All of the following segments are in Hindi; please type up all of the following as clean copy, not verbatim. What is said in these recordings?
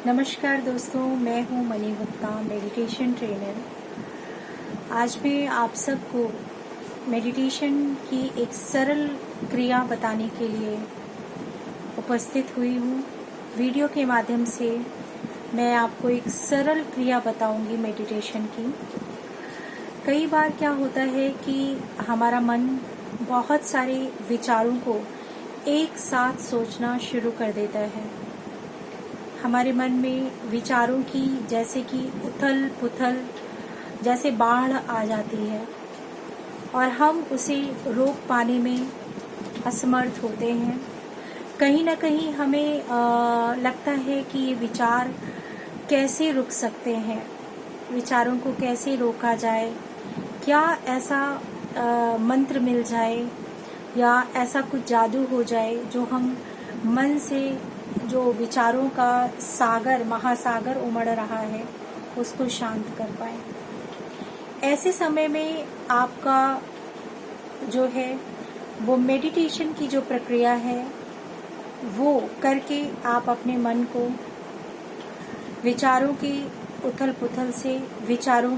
नमस्कार दोस्तों, मैं हूँ मनी गुप्ता, मेडिटेशन ट्रेनर। आज मैं आप सबको मेडिटेशन की एक सरल क्रिया बताने के लिए उपस्थित हुई हूँ। वीडियो के माध्यम से मैं आपको एक सरल क्रिया बताऊंगी मेडिटेशन की। कई बार क्या होता है कि हमारा मन बहुत सारे विचारों को एक साथ सोचना शुरू कर देता है। हमारे मन में विचारों की जैसे कि उथल पुथल जैसे बाढ़ आ जाती है और हम उसे रोक पाने में असमर्थ होते हैं। कहीं ना कहीं हमें लगता है कि ये विचार कैसे रुक सकते हैं, विचारों को कैसे रोका जाए, क्या ऐसा मंत्र मिल जाए या ऐसा कुछ जादू हो जाए जो हम मन से जो विचारों का सागर महासागर उमड़ रहा है उसको शांत कर पाए। ऐसे समय में आपका जो है वो मेडिटेशन की जो प्रक्रिया है वो करके आप अपने मन को विचारों की उथल पुथल से विचारों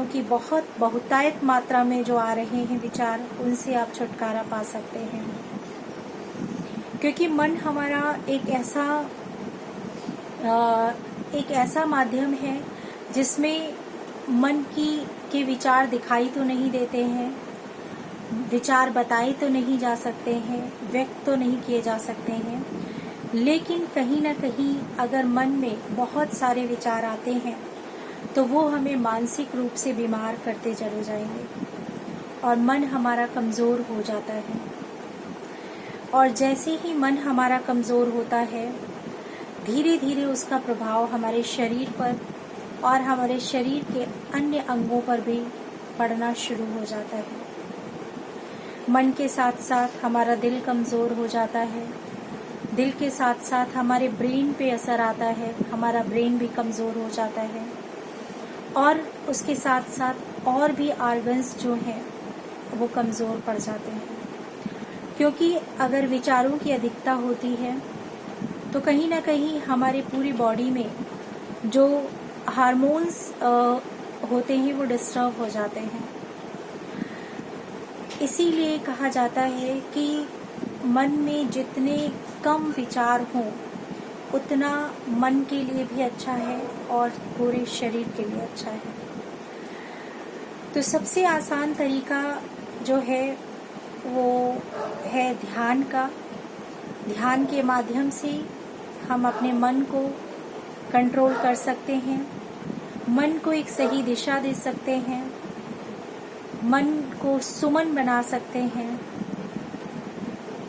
की बहुतायत मात्रा में जो आ रहे हैं विचार, उनसे आप छुटकारा पा सकते हैं। क्योंकि मन हमारा एक ऐसा माध्यम है जिसमें मन के विचार दिखाई तो नहीं देते हैं, विचार बताए तो नहीं जा सकते हैं, व्यक्त तो नहीं किए जा सकते हैं, लेकिन कहीं ना कहीं अगर मन में बहुत सारे विचार आते हैं तो वो हमें मानसिक रूप से बीमार करते चले जाएंगे और मन हमारा कमज़ोर हो जाता है। और जैसे ही मन हमारा कमज़ोर होता है, धीरे धीरे उसका प्रभाव हमारे शरीर पर और हमारे शरीर के अन्य अंगों पर भी पड़ना शुरू हो जाता है। मन के साथ साथ हमारा दिल कमज़ोर हो जाता है, दिल के साथ साथ हमारे ब्रेन पे असर आता है, हमारा ब्रेन भी कमज़ोर हो जाता है और उसके साथ साथ और भी ऑर्गन्स जो हैं वो कमज़ोर पड़ जाते हैं। क्योंकि अगर विचारों की अधिकता होती है तो कहीं ना कहीं हमारे पूरी बॉडी में जो हार्मोन्स होते हैं वो डिस्टर्ब हो जाते हैं। इसीलिए कहा जाता है कि मन में जितने कम विचार हों उतना मन के लिए भी अच्छा है और पूरे शरीर के लिए अच्छा है। तो सबसे आसान तरीका जो है वो है ध्यान का। ध्यान के माध्यम से हम अपने मन को कंट्रोल कर सकते हैं, मन को एक सही दिशा दे सकते हैं, मन को सुमन बना सकते हैं।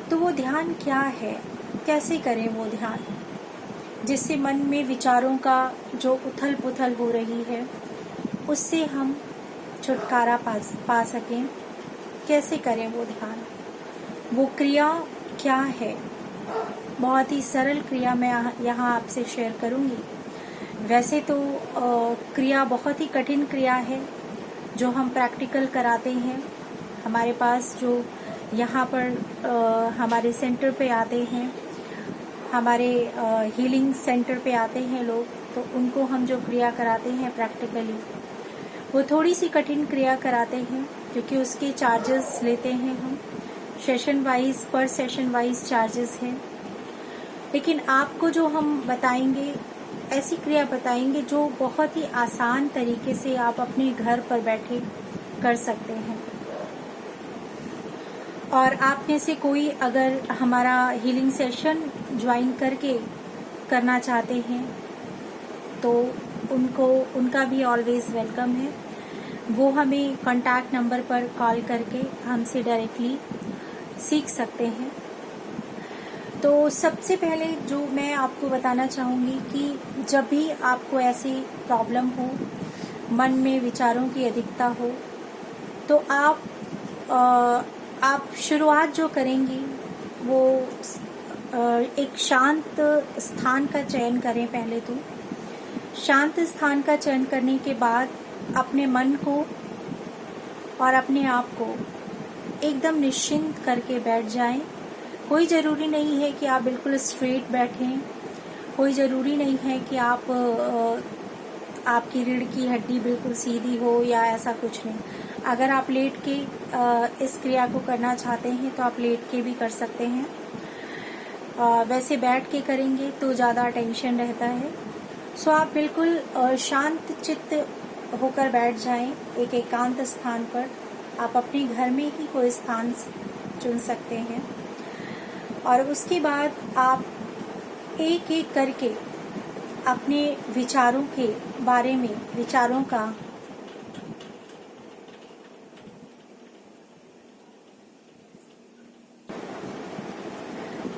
तो वो ध्यान क्या है, कैसे करें वो ध्यान जिससे मन में विचारों का जो उथल पुथल हो रही है उससे हम छुटकारा पा सकें। कैसे करें वो ध्यान, वो क्रिया क्या है? बहुत ही सरल क्रिया मैं यहाँ आपसे शेयर करूँगी। वैसे तो क्रिया बहुत ही कठिन क्रिया है जो हम प्रैक्टिकल कराते हैं। हमारे पास जो यहाँ पर हमारे सेंटर पे आते हैं, हमारे हीलिंग सेंटर पे आते हैं लोग, तो उनको हम जो क्रिया कराते हैं प्रैक्टिकली वो थोड़ी सी कठिन क्रिया कराते हैं क्योंकि उसके चार्जेस लेते हैं हम सेशन वाइज, पर सेशन वाइज चार्जेस हैं। लेकिन आपको जो हम बताएंगे ऐसी क्रिया बताएंगे जो बहुत ही आसान तरीके से आप अपने घर पर बैठे कर सकते हैं। और आप में से कोई अगर हमारा हीलिंग सेशन ज्वाइन करके करना चाहते हैं तो उनका भी ऑलवेज वेलकम है। वो हमें कॉन्टैक्ट नंबर पर कॉल करके हमसे डायरेक्टली सीख सकते हैं। तो सबसे पहले जो मैं आपको बताना चाहूँगी कि जब भी आपको ऐसी प्रॉब्लम हो, मन में विचारों की अधिकता हो, तो आप शुरुआत जो करेंगी वो एक शांत स्थान का चयन करें। पहले तो शांत स्थान का चयन करने के बाद अपने मन को और अपने आप को एकदम निश्चिंत करके बैठ जाएं। कोई ज़रूरी नहीं है कि आप बिल्कुल स्ट्रेट बैठें, कोई ज़रूरी नहीं है कि आपकी रीढ़ की हड्डी बिल्कुल सीधी हो या ऐसा कुछ नहीं। अगर आप लेट के इस क्रिया को करना चाहते हैं तो आप लेट के भी कर सकते हैं। वैसे बैठ के करेंगे तो ज़्यादा टेंशन रहता है। सो आप बिल्कुल शांत चित्त होकर बैठ जाएं एक एकांत स्थान पर। आप अपने घर में ही कोई स्थान चुन सकते हैं और उसके बाद आप एक एक करके अपने विचारों के बारे में विचारों का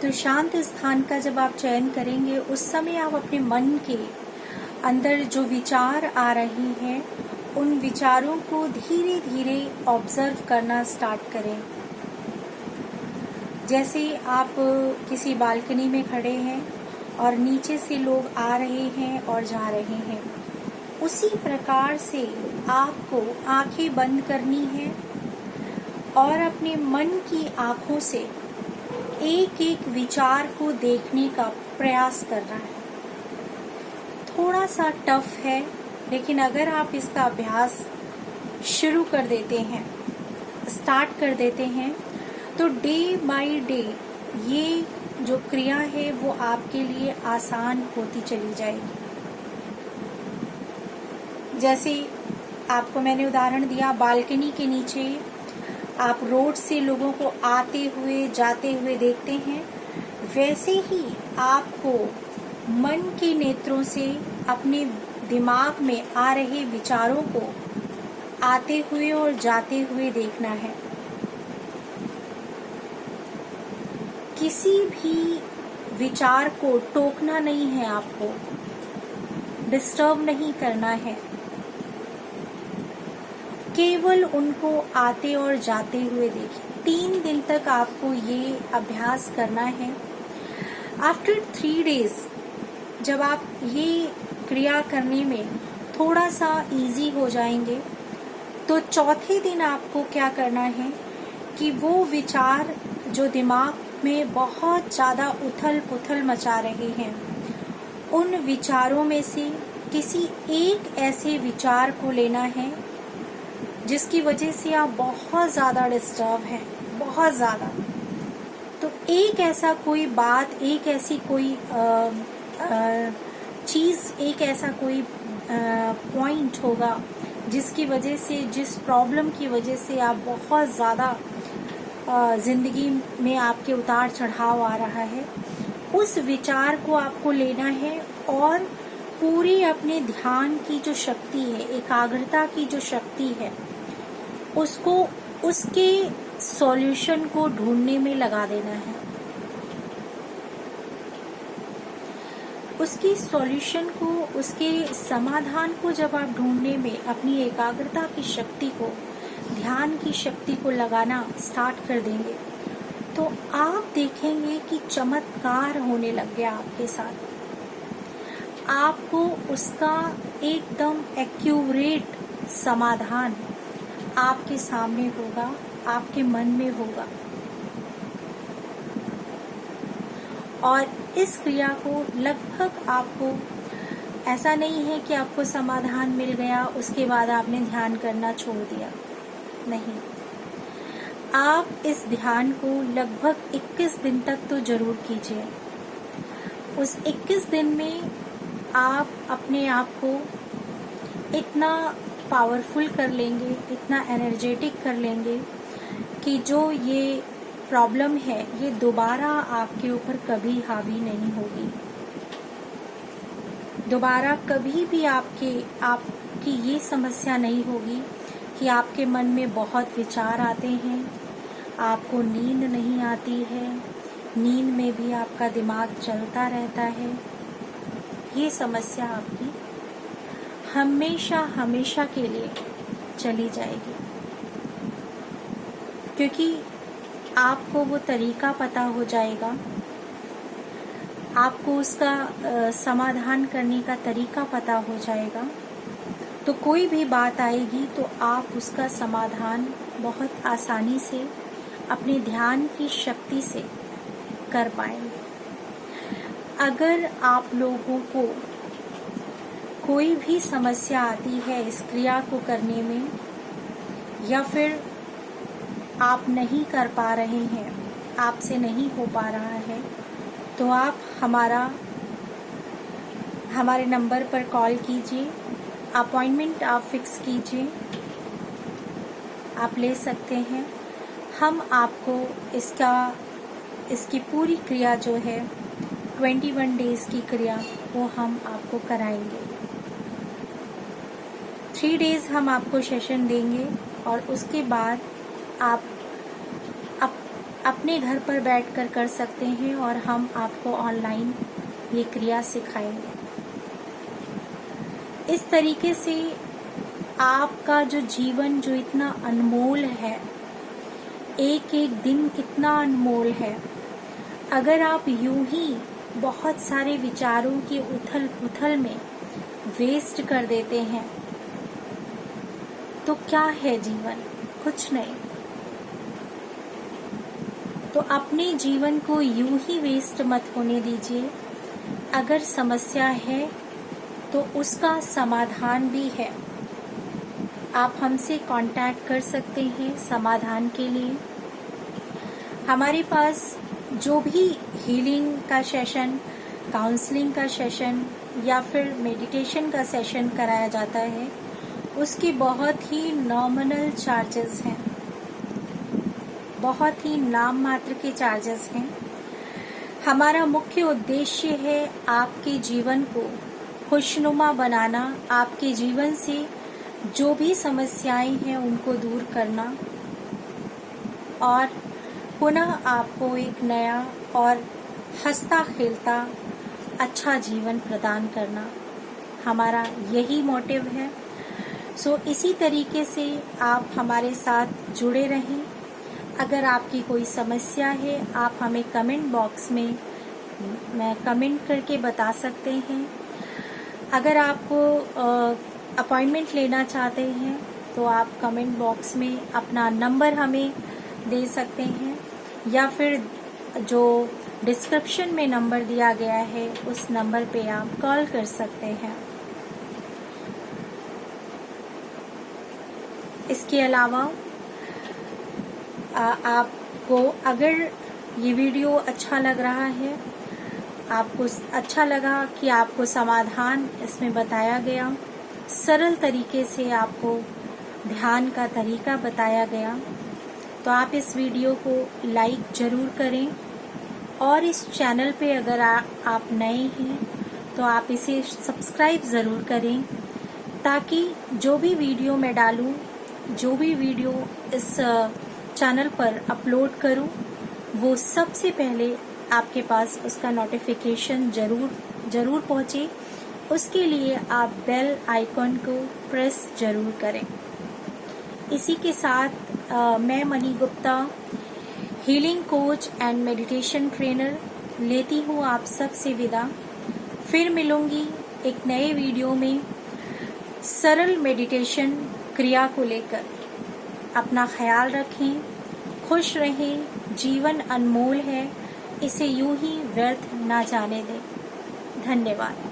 तो शांत स्थान का जब आप चयन करेंगे उस समय आप अपने मन के अंदर जो विचार आ रहे हैं उन विचारों को धीरे धीरे ऑब्जर्व करना स्टार्ट करें। जैसे आप किसी बालकनी में खड़े हैं और नीचे से लोग आ रहे हैं और जा रहे हैं, उसी प्रकार से आपको आंखें बंद करनी है और अपने मन की आंखों से एक एक विचार को देखने का प्रयास करना है। थोड़ा सा टफ है, लेकिन अगर आप इसका अभ्यास शुरू कर देते हैं, स्टार्ट कर देते हैं, तो डे बाय डे ये जो क्रिया है वो आपके लिए आसान होती चली जाएगी। जैसे आपको मैंने उदाहरण दिया, बालकनी के नीचे आप रोड से लोगों को आते हुए जाते हुए देखते हैं, वैसे ही आपको मन के नेत्रों से अपने दिमाग में आ रहे विचारों को आते हुए और जाते हुए देखना है। किसी भी विचार को टोकना नहीं है, आपको डिस्टर्ब नहीं करना है, केवल उनको आते और जाते हुए देखिए। 3 दिन तक आपको ये अभ्यास करना है। आफ्टर 3 डेज जब आप ये क्रिया करने में थोड़ा सा इजी हो जाएंगे, तो चौथे दिन आपको क्या करना है कि वो विचार जो दिमाग में बहुत ज़्यादा उथल पुथल मचा रहे हैं, उन विचारों में से किसी एक ऐसे विचार को लेना है जिसकी वजह से आप बहुत ज़्यादा डिस्टर्ब हैं, बहुत ज़्यादा। तो एक ऐसा कोई बात, एक ऐसी कोई चीज़, एक ऐसा कोई पॉइंट होगा जिसकी वजह से, जिस प्रॉब्लम की वजह से आप बहुत ज़्यादा जिंदगी में आपके उतार चढ़ाव आ रहा है, उस विचार को आपको लेना है और पूरी अपने ध्यान की जो शक्ति है, एकाग्रता की जो शक्ति है, उसको उसके सॉल्यूशन को ढूंढने में लगा देना है। उसकी सॉल्यूशन को, उसके समाधान को जब आप ढूंढने में अपनी एकाग्रता की शक्ति को, ध्यान की शक्ति को लगाना स्टार्ट कर देंगे, तो आप देखेंगे कि चमत्कार होने लग गया आपके साथ। आपको उसका एकदम एक्यूरेट समाधान आपके सामने होगा, आपके मन में होगा। और इस क्रिया को लगभग आपको, ऐसा नहीं है कि आपको समाधान मिल गया उसके बाद आपने ध्यान करना छोड़ दिया, नहीं। आप इस ध्यान को लगभग 21 दिन तक तो जरूर कीजिए। उस 21 दिन में आप अपने आप को इतना पावरफुल कर लेंगे, इतना एनर्जेटिक कर लेंगे कि जो ये प्रॉब्लम है ये दोबारा आपके ऊपर कभी हावी नहीं होगी। दोबारा कभी भी आपकी ये समस्या नहीं होगी कि आपके मन में बहुत विचार आते हैं, आपको नींद नहीं आती है, नींद में भी आपका दिमाग चलता रहता है। ये समस्या आपकी हमेशा हमेशा के लिए चली जाएगी, क्योंकि आपको वो तरीका पता हो जाएगा, आपको उसका समाधान करने का तरीका पता हो जाएगा। तो कोई भी बात आएगी तो आप उसका समाधान बहुत आसानी से अपने ध्यान की शक्ति से कर पाएंगे। अगर आप लोगों को कोई भी समस्या आती है इस क्रिया को करने में, या फिर आप नहीं कर पा रहे हैं, आपसे नहीं हो पा रहा है, तो आप हमारे नंबर पर कॉल कीजिए, अपॉइंटमेंट आप फिक्स कीजिए, आप ले सकते हैं। हम आपको इसकी पूरी क्रिया जो है 21 डेज की क्रिया, वो हम आपको कराएंगे। 3 डेज हम आपको सेशन देंगे और उसके बाद आप अपने घर पर बैठकर कर सकते हैं और हम आपको ऑनलाइन ये क्रिया सिखाएंगे। इस तरीके से आपका जो जीवन जो इतना अनमोल है, एक एक दिन कितना अनमोल है, अगर आप यूं ही बहुत सारे विचारों की उथल पुथल में वेस्ट कर देते हैं तो क्या है जीवन? कुछ नहीं। तो अपने जीवन को यूं ही वेस्ट मत होने दीजिए। अगर समस्या है तो उसका समाधान भी है, आप हमसे कांटेक्ट कर सकते हैं समाधान के लिए। हमारे पास जो भी हीलिंग का सेशन, काउंसलिंग का सेशन या फिर मेडिटेशन का सेशन कराया जाता है, उसकी बहुत ही नॉमिनल चार्जेस हैं, बहुत ही नाम मात्र के चार्जेस हैं। हमारा मुख्य उद्देश्य है आपके जीवन को खुशनुमा बनाना, आपके जीवन से जो भी समस्याएं हैं उनको दूर करना और पुनः आपको एक नया और हंसता खेलता अच्छा जीवन प्रदान करना, हमारा यही मोटिव है। सो इसी तरीके से आप हमारे साथ जुड़े रहें। अगर आपकी कोई समस्या है, आप हमें कमेंट बॉक्स में कमेंट करके बता सकते हैं। अगर आप अपॉइंटमेंट लेना चाहते हैं तो आप कमेंट बॉक्स में अपना नंबर हमें दे सकते हैं, या फिर जो डिस्क्रिप्शन में नंबर दिया गया है उस नंबर पे आप कॉल कर सकते हैं। इसके अलावा आपको अगर ये वीडियो अच्छा लग रहा है, आपको अच्छा लगा कि आपको समाधान इसमें बताया गया, सरल तरीके से आपको ध्यान का तरीका बताया गया, तो आप इस वीडियो को लाइक ज़रूर करें। और इस चैनल पे अगर आप नए हैं तो आप इसे सब्सक्राइब ज़रूर करें, ताकि जो भी वीडियो मैं डालूं, जो भी वीडियो इस चैनल पर अपलोड करूं, वो सबसे पहले आपके पास उसका नोटिफिकेशन जरूर पहुंचे। उसके लिए आप बेल आइकॉन को प्रेस जरूर करें। इसी के साथ मैं money Gupta, healing coach and meditation trainer, लेती हूँ आप सब से विदा। फिर मिलूंगी एक नए वीडियो में सरल मेडिटेशन क्रिया को लेकर। अपना ख्याल रखें, खुश रहें, जीवन अनमोल है, इसे यूं ही व्यर्थ ना जाने दें। धन्यवाद।